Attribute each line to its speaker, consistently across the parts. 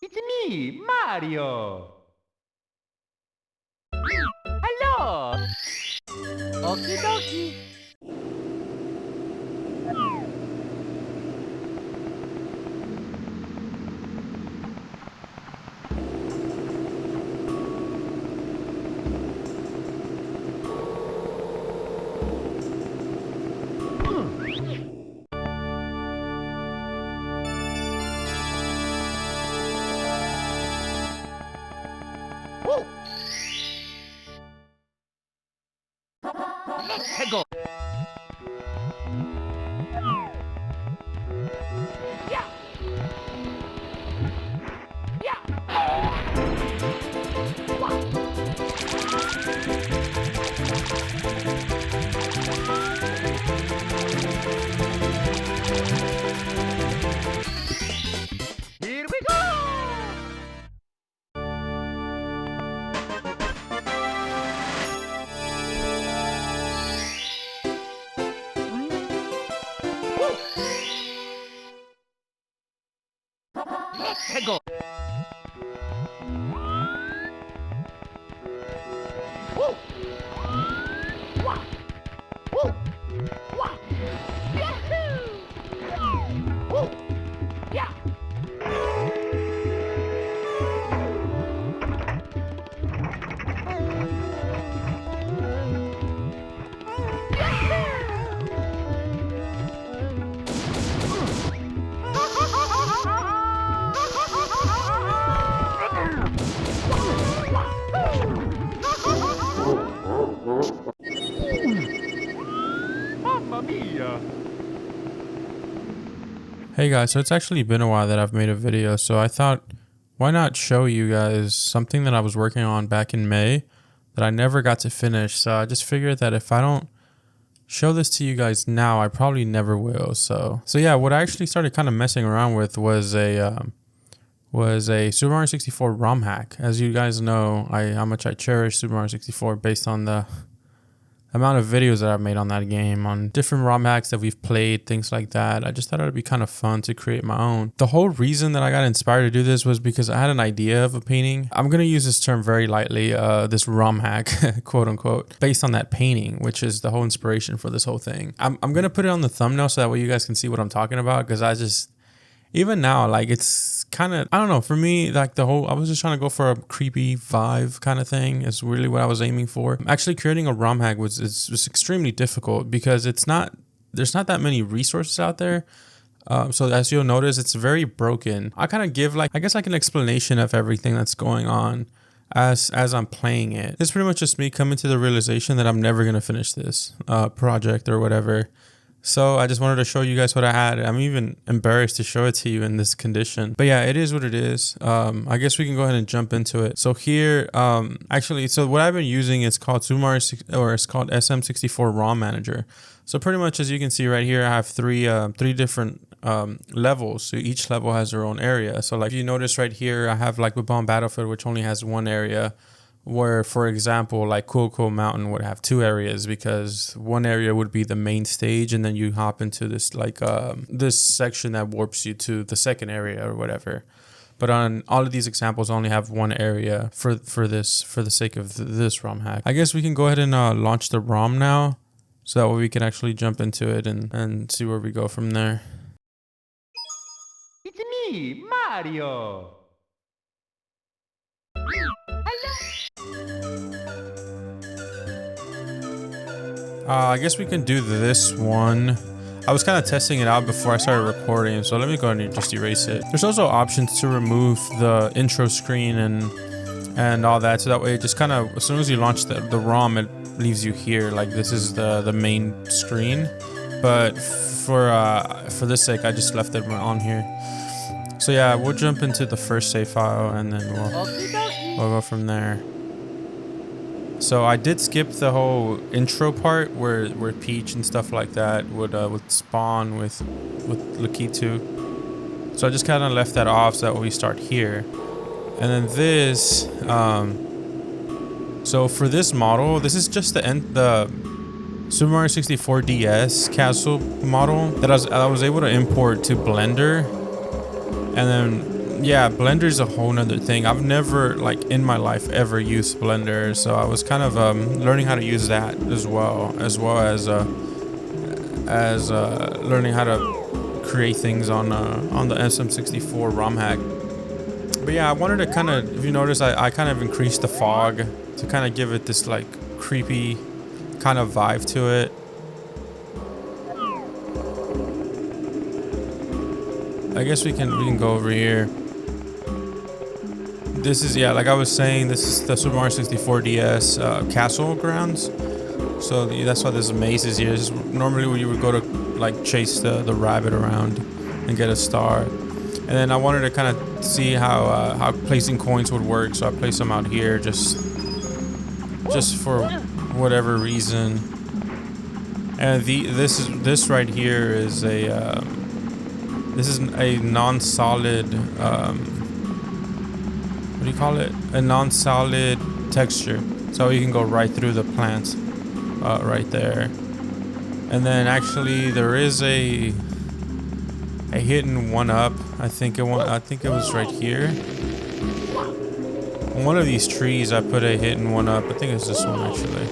Speaker 1: It's me, Mario. Hello. Okie dokie. Let's go. Yeah. Here we go. Let's go. Woo! Wah! Woo! Wah! Yahoo! Woo! Yeah! Mamma mia!
Speaker 2: Hey guys, so it's actually been a while that I've made a video, so I thought, why not show you guys something that I was working on back in May that I never got to finish. So I just figured that if I don't show this to you guys now, I probably never will. So yeah, what I actually started kind of messing around with was a Super Mario 64 ROM hack. As you guys know, how much I cherish Super Mario 64 based on the amount of videos that I've made on that game, on different ROM hacks that we've played, things like that. I just thought it would be kind of fun to create my own. The whole reason that I got inspired to do this was because I had an idea of a painting. I'm going to use this term very lightly, this ROM hack, quote unquote, based on that painting, which is the whole inspiration for this whole thing. I'm going to put it on the thumbnail so that way you guys can see what I'm talking about, because even now, like, it's kind of, I don't know, for me, like I was just trying to go for a creepy vibe kind of thing is really what I was aiming for. Actually creating a ROM hack was extremely difficult because there's not that many resources out there. So as you'll notice, it's very broken. I kind of give I guess an explanation of everything that's going on as I'm playing it. It's pretty much just me coming to the realization that I'm never going to finish this project or whatever. So I just wanted to show you guys what I had. I'm even embarrassed to show it to you in this condition. But yeah, it is what it is. I guess we can go ahead and jump into it. So here, so what I've been using is called it's called SM64 ROM Manager. So pretty much as you can see right here, I have three different levels. So each level has their own area. So like you notice right here, I have like Bomb Battlefield, which only has one area. Where, for example, like Cool Mountain would have two areas because one area would be the main stage and then you hop into this this section that warps you to the second area or whatever. But on all of these examples, I only have one area for the sake of this ROM hack. I guess we can go ahead and launch the ROM now so that way we can actually jump into it and see where we go from there.
Speaker 1: It's me, Mario.
Speaker 2: I guess we can do this one. I was kind of testing it out before I started recording, so let me go ahead and just erase it. There's also options to remove the intro screen and all that, so that way it just kind of, as soon as you launch the ROM, it leaves you here. Like this is the main screen, but for this sake, I just left it on here. So yeah, we'll jump into the first save file and then we'll go from there. So I did skip the whole intro part where Peach and stuff like that would spawn with Lakitu. So I just kind of left that off so that we start here. And then this, so for this model, this is just the Super Mario 64 DS castle model that I was able to import to Blender. And then yeah, Blender's a whole nother thing. I've never, like, in my life ever used Blender, so I was kind of learning how to use that as well as learning how to create things on the SM64 Romhack. But yeah, I wanted to kind of, if you notice, I kind of increased the fog to kind of give it this like creepy kind of vibe to it. I guess we can go over here. This is, yeah, like I was saying, this is the Super Mario 64 DS castle grounds. So that's why there's mazes here. This is normally where you would go to like chase the rabbit around and get a star. And then I wanted to kind of see how placing coins would work. So I placed them out here just for whatever reason. And this right here is a this is a non-solid what do you call it? A non-solid texture. So you can go right through the plants right there. And then actually there is a hidden one up. I think it was right here. On one of these trees I put a hidden one up. I think it's this one actually.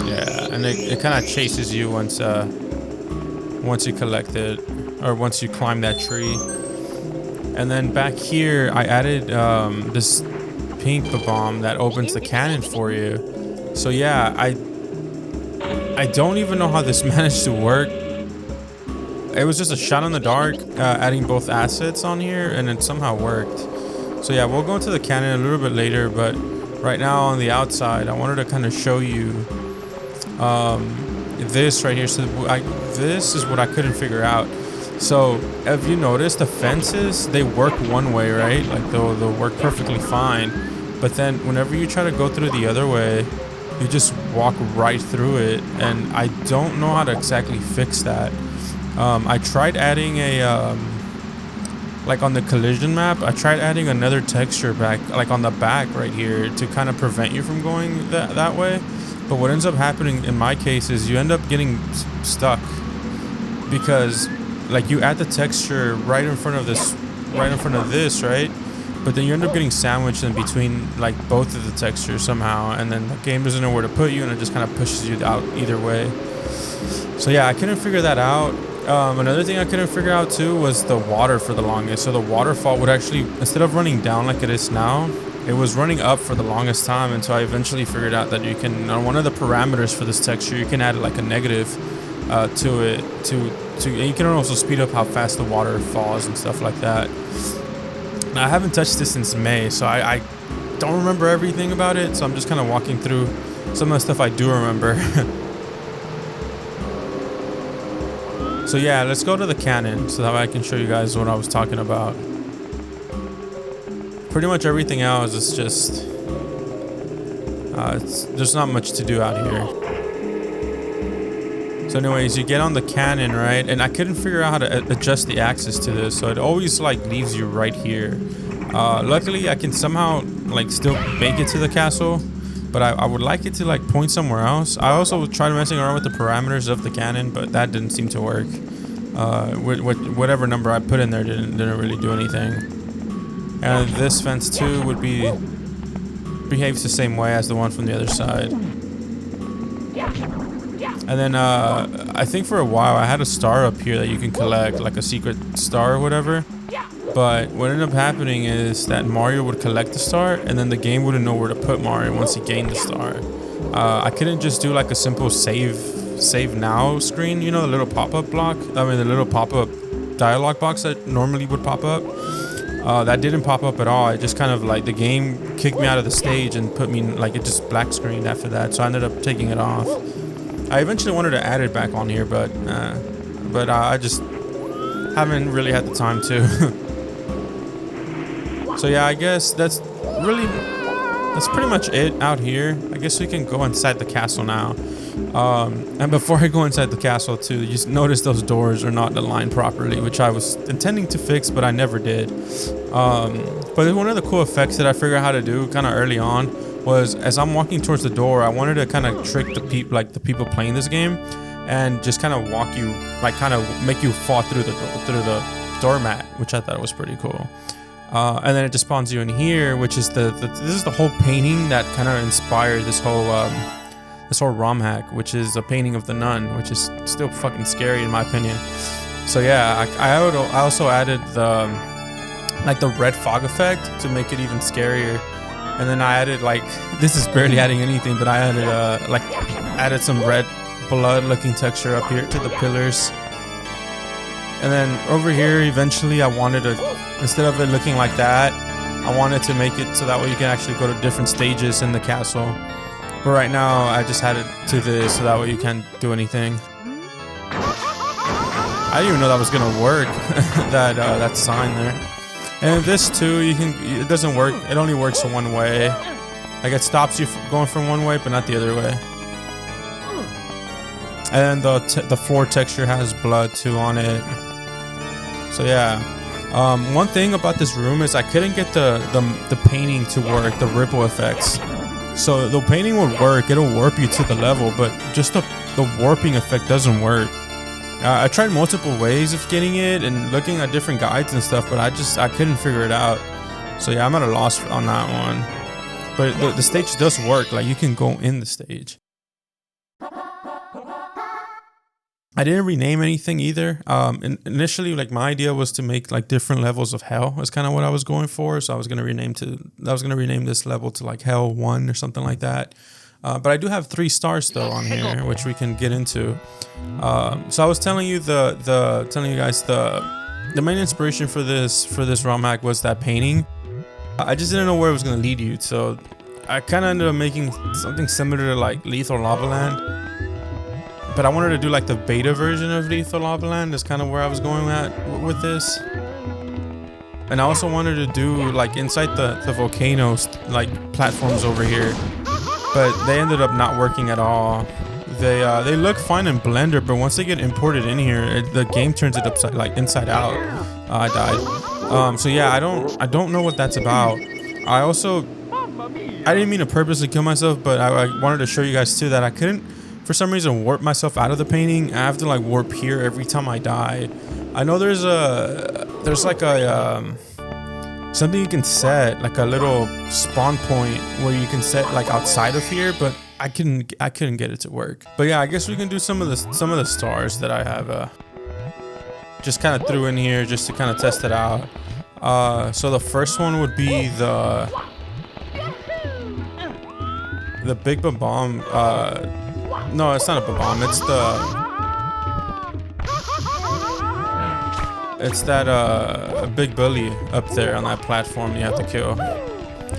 Speaker 2: Yeah, and it kind of chases you once you collect it, or once you climb that tree. And then back here I added this pink bomb that opens the cannon for you. So yeah, I don't even know how this managed to work. It was just a shot in the dark, adding both assets on here, and it somehow worked. So yeah, we'll go into the cannon a little bit later, but right now on the outside, I wanted to kind of show you this right here. So this is what I couldn't figure out. So if you notice, the fences, they work one way, right? Like they'll work perfectly fine. But then whenever you try to go through the other way, you just walk right through it. And I don't know how to exactly fix that. I tried adding a, like on the collision map, I tried adding another texture back, like on the back right here, to kind of prevent you from going that way. But what ends up happening in my case is you end up getting stuck, because like you add the texture right in front of this, right? But then you end up getting sandwiched in between like both of the textures somehow, and then the game doesn't know where to put you, and it just kind of pushes you out either way. So yeah, I couldn't figure that out. Another thing I couldn't figure out too was the water for the longest. So the waterfall would actually, instead of running down like it is now, it was running up for the longest time, until I eventually figured out that you can, on one of the parameters for this texture, you can add like a negative to it, and you can also speed up how fast the water falls and stuff like that. Now, I haven't touched this since May, so I don't remember everything about it, so I'm just kind of walking through some of the stuff I do remember. So yeah, let's go to the cannon so that I can show you guys what I was talking about. Pretty much everything else is just there's not much to do out here. So anyways, you get on the cannon, right? And I couldn't figure out how to adjust the axis to this, so it always like leaves you right here. Luckily I can somehow like still make it to the castle, but I would like it to like point somewhere else. I also tried messing around with the parameters of the cannon, but that didn't seem to work. Whatever number I put in there didn't really do anything. And this fence too behaves the same way as the one from the other side. And then I think for a while I had a star up here that you can collect, like a secret star or whatever. But what ended up happening is that Mario would collect the star, and then the game wouldn't know where to put Mario once he gained the star. I couldn't just do like a simple save now screen, you know, the little pop-up block. I mean, the little pop-up dialogue box that normally would pop up. That didn't pop up at all. It just kind of like the game kicked me out of the stage and put me in, like, it just black screened after that. So I ended up taking it off. I eventually wanted to add it back on here, but I just haven't really had the time to. So yeah, I guess that's pretty much it out here. I guess we can go inside the castle now. And before I go inside the castle too, you just notice those doors are not aligned properly, which I was intending to fix, but I never did. But one of the cool effects that I figured out how to do kind of early on was, as I'm walking towards the door, I wanted to kind of trick the people playing this game, and just kind of walk you, like kind of make you fall through the doormat, which I thought was pretty cool. And then it just spawns you in here, which is this is the whole painting that kind of inspired this whole Romhack, which is a painting of the nun, which is still fucking scary in my opinion. So yeah, I also added the red fog effect to make it even scarier. And then I added this is barely adding anything, but I added some red blood looking texture up here to the pillars. And then over here, eventually I wanted to, instead of it looking like that, I wanted to make it so that way you can actually go to different stages in the castle. But right now I just had it to this so that way you can't do anything. I didn't even know that was gonna work. that sign there. And this too, it doesn't work. It only works one way. Like it stops you from going from one way, but not the other way. And the floor texture has blood too on it. So yeah. One thing about this room is I couldn't get the painting to work, the ripple effects. So the painting would work, it'll warp you to the level, but just the warping effect doesn't work. I tried multiple ways of getting it and looking at different guides and stuff, but I couldn't figure it out. So yeah, I'm at a loss on that one. But the stage does work, like you can go in the stage. I didn't rename anything either. Initially, my idea was to make different levels of hell. That's kind of what I was going for. So I was gonna rename this level to Hell 1 or something like that. But I do have 3 stars though on here, which we can get into. So I was telling you guys the main inspiration for this Romhack was that painting. I just didn't know where it was gonna lead you, so I kind of ended up making something similar to Lethal Lava Land. But I wanted to do the beta version of Lethal Lava Land. Is kind of where I was going at with this. And I also wanted to do inside the volcanoes platforms over here. But they ended up not working at all. They look fine in Blender, but once they get imported in here, the game turns it upside inside out. I died. So yeah, I don't know what that's about. I didn't mean to purposely kill myself, but I wanted to show you guys too that I couldn't, for some reason, warp myself out of the painting. I have to warp here every time I die. I know there's something you can set, a little spawn point where you can set outside of here, but I couldn't get it to work. But yeah, I guess we can do some of the stars that I have just kind of threw in here just to kind of test it out. So the first one would be the Big Bomb. No, it's not a bomb. It's that big bully up there on that platform you have to kill.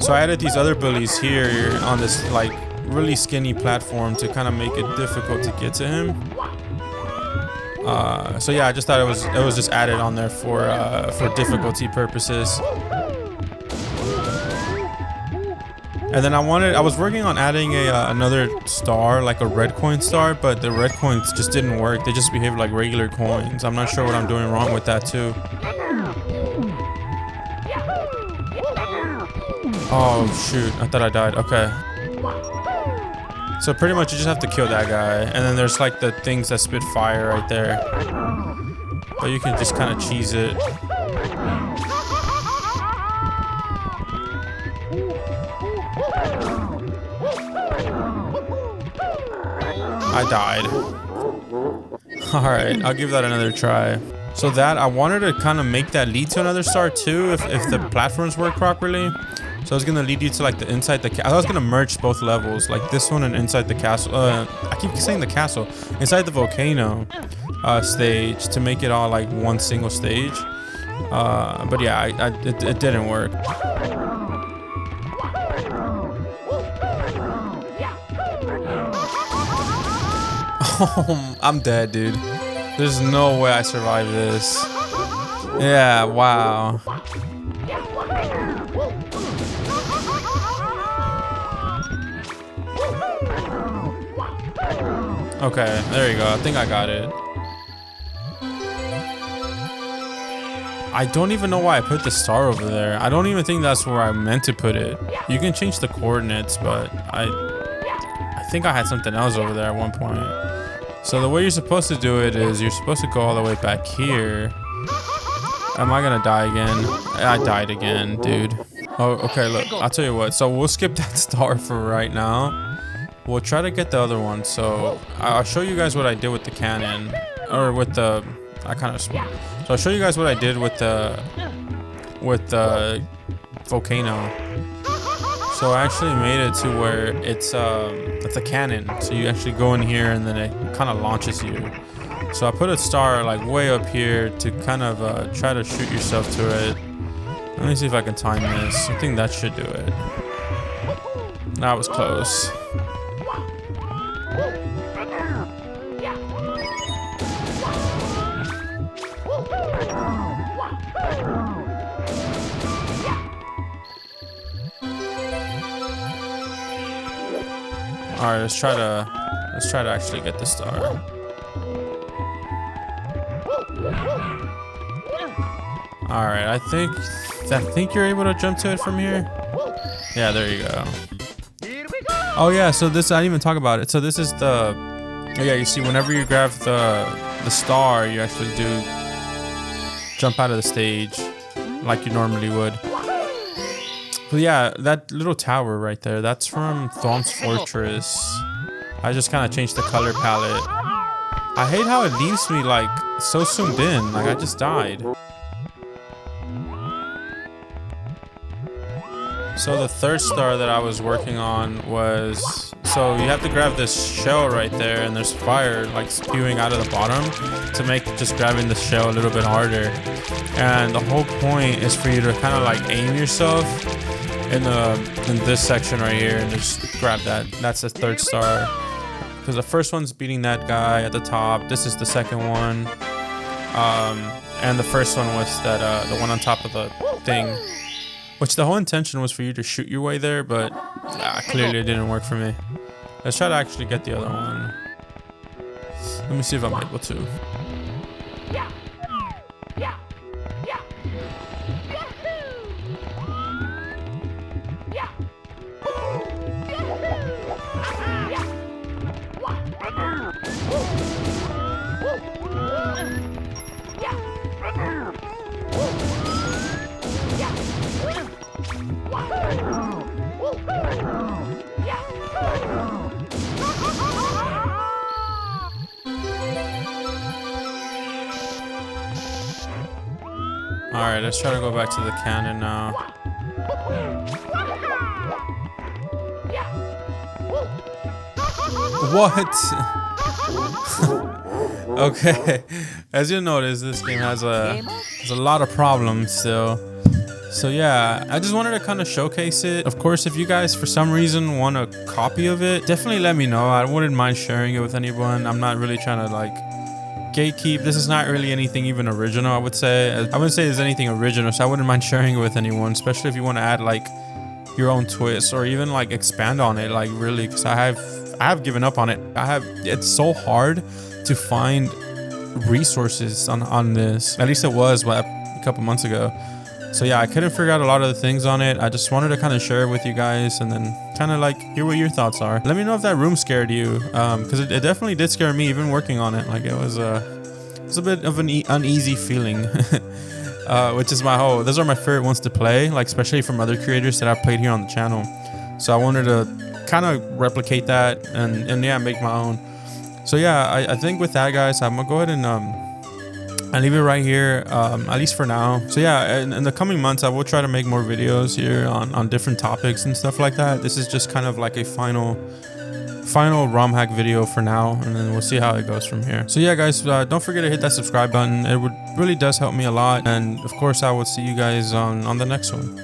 Speaker 2: So I added these other bullies here on this really skinny platform to kind of make it difficult to get to him. So yeah, I just thought it was just added on there for difficulty purposes. And then I was working on adding another star, a red coin star, but the red coins just didn't work. They just behaved like regular coins. I'm not sure what I'm doing wrong with that too. Oh shoot, I thought I died. Okay. So pretty much you just have to kill that guy. And then there's the things that spit fire right there. But you can just kind of cheese it. I died. Alright, I'll give that another try. So that, I wanted to kind of make that lead to another star too, if the platforms work properly. So I was gonna lead you to the inside the I was gonna merge both levels, this one and inside the castle. I keep saying the castle. Inside the volcano stage to make it all one single stage. But yeah, it didn't work. I'm dead, dude. There's no way I survived this. Yeah, wow. Okay, there you go. I think I got it. I don't even know why I put the star over there. I don't even think that's where I meant to put it. You can change the coordinates, but I think I had something else over there at one point. So the way you're supposed to do it is you're supposed to go all the way back here. Am I gonna die again? I died again, dude. Oh, okay, look, I'll tell you what. So we'll skip that star for right now. We'll try to get the other one. So I'll show you guys what I did with the cannon. Or with the... So I'll show you guys what I did with the volcano. So I actually made it to where it's a cannon. So you actually go in here and then it kind of launches you. So I put a star like way up here to kind of try to shoot yourself to it. Let me see if I can time this. I think that should do it. That was close. All right, let's try to actually get the star. All right, I think you're able to jump to it from here. Yeah, there you go. Oh yeah, so this I didn't even talk about it. So this is the yeah, you see whenever you grab the star, you actually do jump out of the stage like you normally would. But yeah, that little tower right there, that's from Thorn's Fortress. I just kind of changed the color palette. I hate how it leaves me like so zoomed in, like I just died. So the third star that I was working on was, so you have to grab this shell right there and there's fire like spewing out of the bottom to make just grabbing the shell a little bit harder. And the whole point is for you to kind of like aim yourself in this section right here and just grab that. That's the third star. Because the first one's beating that guy at the top. This is the second one. And the first one was that the one on top of the thing. Which the whole intention was for you to shoot your way there, but clearly it didn't work for me. Let's try to actually get the other one. Let me see if I'm able to. Alright, let's try to go back to the cannon now. What? Okay, as you notice, this game has a lot of problems still. So yeah, I just wanted to kind of showcase it. Of course, if you guys for some reason want a copy of it, definitely let me know. I wouldn't mind sharing it with anyone. I'm not really trying to like gatekeep. This is not really anything even original, I would say. I wouldn't say there's anything original, so I wouldn't mind sharing it with anyone, especially if you want to add like your own twist or even like expand on it, like really, because I have given up on it. It's so hard to find resources on this. At least it was a couple months ago. So yeah, I couldn't figure out a lot of the things on it. I just wanted to kind of share it with you guys and then kind of like hear what your thoughts are. Let me know if that room scared you, because it definitely did scare me even working on it. Like it was a bit of an uneasy feeling. Which is those are my favorite ones to play, like especially from other creators that I've played here on the channel. So I wanted to kind of replicate that and yeah, make my own. So yeah, I think with that, guys, I'm gonna go ahead and I leave it right here, at least for now. So yeah, in the coming months, I will try to make more videos here on different topics and stuff like that. This is just kind of like a final Romhack video for now, and then we'll see how it goes from here. So yeah, guys, don't forget to hit that subscribe button. It really does help me a lot. And of course, I will see you guys on the next one.